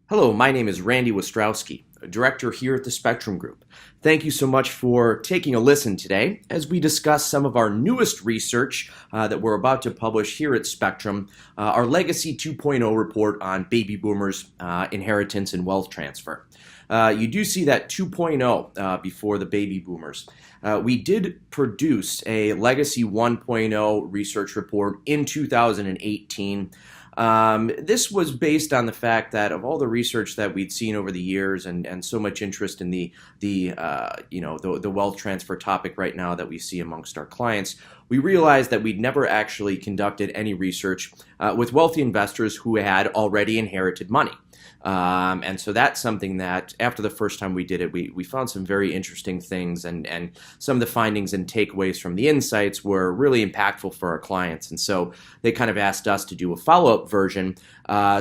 Hello, my name is Randy Wostrowski, a director here at the Spectrum Group. Thank you so much for taking a listen today as we discuss some of our newest research that we're about to publish here at Spectrum, our Legacy 2.0 report on baby boomers, inheritance, and wealth transfer. You do see that 2.0 before the baby boomers. We did produce a Legacy 1.0 research report in 2018. This was based on the fact that of all the research that we'd seen over the years and so much interest in the wealth transfer topic right now that we see amongst our clients, we realized that we'd never actually conducted any research with wealthy investors who had already inherited money. And so that's something that after the first time we did it, we found some very interesting things, and some of the findings and takeaways from the insights were really impactful for our clients. And so they kind of asked us to do a follow-up version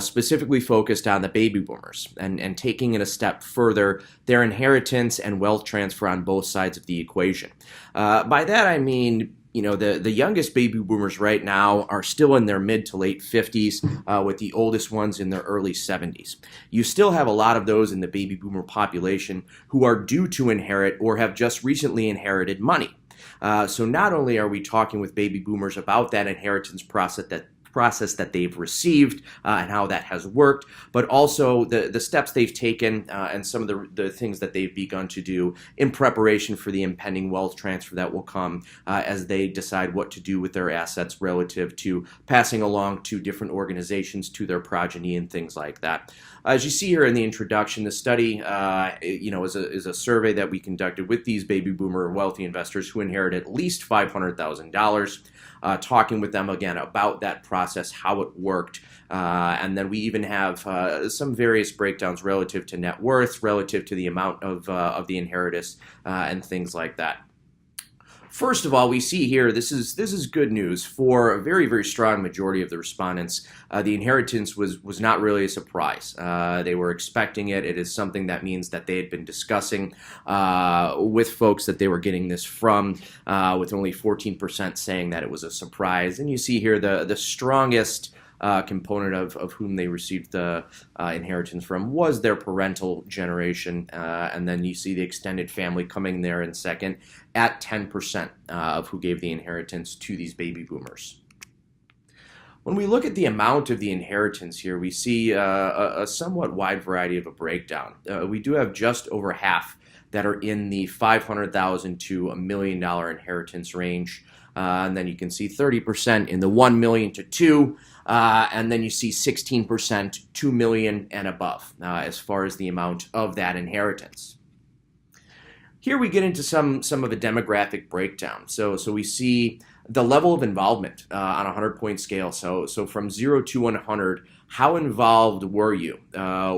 specifically focused on the baby boomers and taking it a step further, their inheritance and wealth transfer on both sides of the equation. By that I mean, the youngest baby boomers right now are still in their mid to late 50s, with the oldest ones in their early 70s. You still have a lot of those in the baby boomer population who are due to inherit or have just recently inherited money. So not only are we talking with baby boomers about that inheritance process that they've received and how that has worked, but also the steps they've taken and some of the things that they've begun to do in preparation for the impending wealth transfer that will come as they decide what to do with their assets relative to passing along to different organizations, to their progeny, and things like that. As you see here in the introduction, the study is a survey that we conducted with these baby boomer wealthy investors who inherit at least $500,000. Talking with them again about that process, how it worked, and then we even have some various breakdowns relative to net worth, relative to the amount of the inheritance, and things like that. First of all, we see here this is good news for a very, very strong majority of the respondents. The inheritance was not really a surprise. They were expecting it. It is something that means that they had been discussing with folks that they were getting this from, with only 14% saying that it was a surprise. And you see here the strongest component of whom they received the inheritance from was their parental generation, and then you see the extended family coming there in second at 10% of who gave the inheritance to these baby boomers. When we look at the amount of the inheritance here, we see a somewhat wide variety of a breakdown. We do have just over half that are in the $500,000 to $1 million inheritance range. And then you can see 30% in the $1 million to $2 million, and then you see 16% $2 million and above as far as the amount of that inheritance. Here we get into some of the demographic breakdown. So we see the level of involvement on a 100-point scale. So from 0 to 100, how involved were you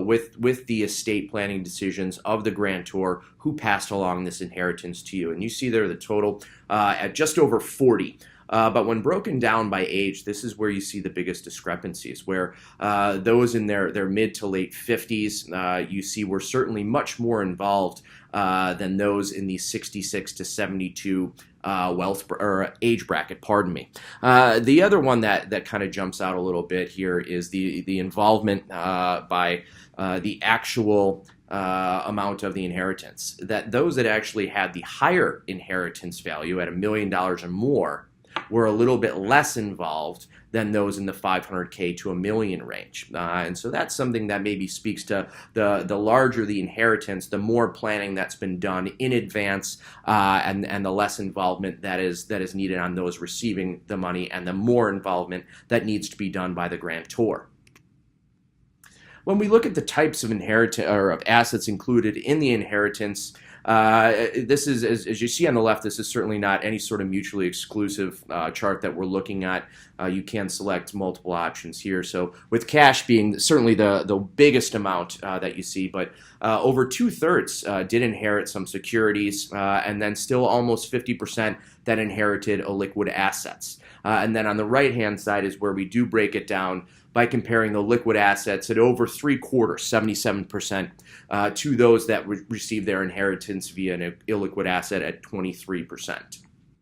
with the estate planning decisions of the grantor who passed along this inheritance to you? And you see there the total at just over 40. But when broken down by age, this is where you see the biggest discrepancies, where those in their mid to late 50s, you see were certainly much more involved than those in the 66 to 72 age bracket. Pardon me. The other one that kind of jumps out a little bit here is the involvement by the actual amount of the inheritance. That those that actually had the higher inheritance value at $1 million or more were a little bit less involved than those in the $500K to $1 million range. And so that's something that maybe speaks to the larger the inheritance, the more planning that's been done in advance, and the less involvement that is needed on those receiving the money, and the more involvement that needs to be done by the grantor. When we look at the types of inheritance or of assets included in the inheritance, this is, as you see on the left, this is certainly not any sort of mutually exclusive chart that we're looking at. You can select multiple options here. So with cash being certainly the biggest amount that you see, but over 2/3 did inherit some securities, and then still almost 50% that inherited liquid assets. And then on the right-hand side is where we do break it down by comparing the liquid assets at over 3/4, 77%, to those that receive their inheritance via an illiquid asset at 23%.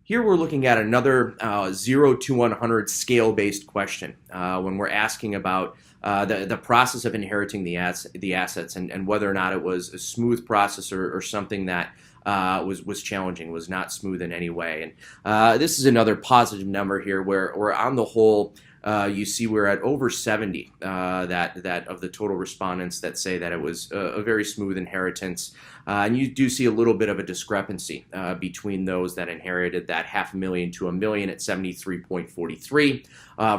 Here we're looking at another 0 to 100 scale-based question when we're asking about the process of inheriting the assets and whether or not it was a smooth process or something that was challenging, was not smooth in any way. And this is another positive number here where on the whole, you see we're at over 70 that of the total respondents that say that it was a very smooth inheritance. And you do see a little bit of a discrepancy between those that inherited that $500,000 to $1 million at 73.43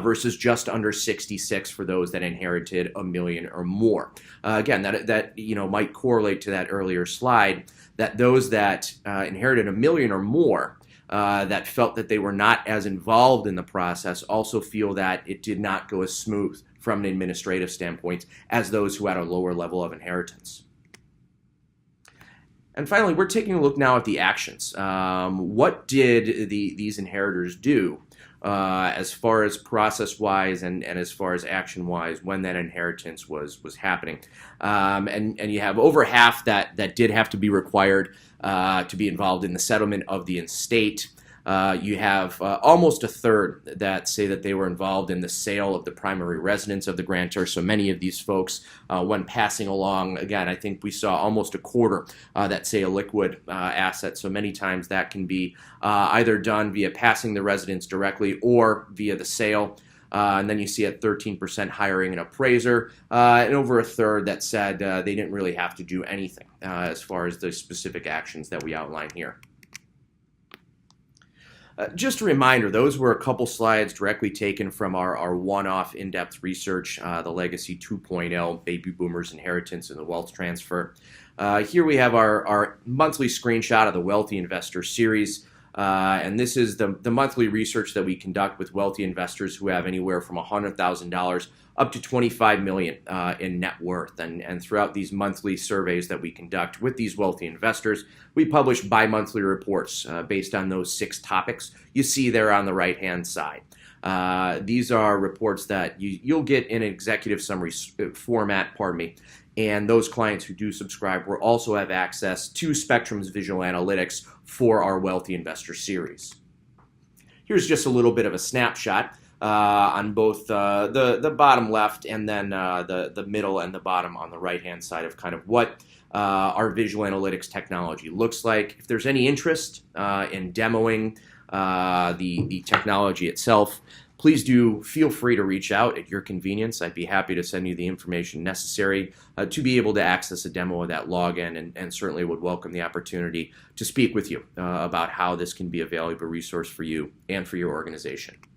versus just under 66 for those that inherited $1 million or more. Again, that might correlate to that earlier slide, that those that inherited $1 million or more that felt that they were not as involved in the process also feel that it did not go as smooth from an administrative standpoint as those who had a lower level of inheritance. And finally, we're taking a look now at the actions. What did these inheritors do as far as process-wise and as far as action-wise when that inheritance was happening? And you have over half that did have to be required to be involved in the settlement of the estate. You have almost a third that say that they were involved in the sale of the primary residence of the grantor. So many of these folks, when passing along, again, I think we saw almost a quarter that say a liquid asset. So many times that can be either done via passing the residence directly or via the sale. And then you see at 13% hiring an appraiser, and over a third that said they didn't really have to do anything as far as the specific actions that we outline here. Just a reminder, those were a couple slides directly taken from our one-off in-depth research, the Legacy 2.0, Baby Boomers Inheritance and the Wealth Transfer. Here we have our monthly screenshot of the Wealthy Investor series. And this is the monthly research that we conduct with wealthy investors who have anywhere from $100,000 up to $25 million in net worth. And throughout these monthly surveys that we conduct with these wealthy investors, we publish bi-monthly reports based on those 6 topics you see there on the right-hand side. These are reports that you'll get in executive summary format, and those clients who do subscribe will also have access to Spectrum's visual analytics for our Wealthy Investor series. Here's just a little bit of a snapshot on both the bottom left and then the middle and the bottom on the right-hand side of kind of what our visual analytics technology looks like. If there's any interest in demoing the technology itself, please do feel free to reach out at your convenience. I'd be happy to send you the information necessary to be able to access a demo of that login, and certainly would welcome the opportunity to speak with you about how this can be a valuable resource for you and for your organization.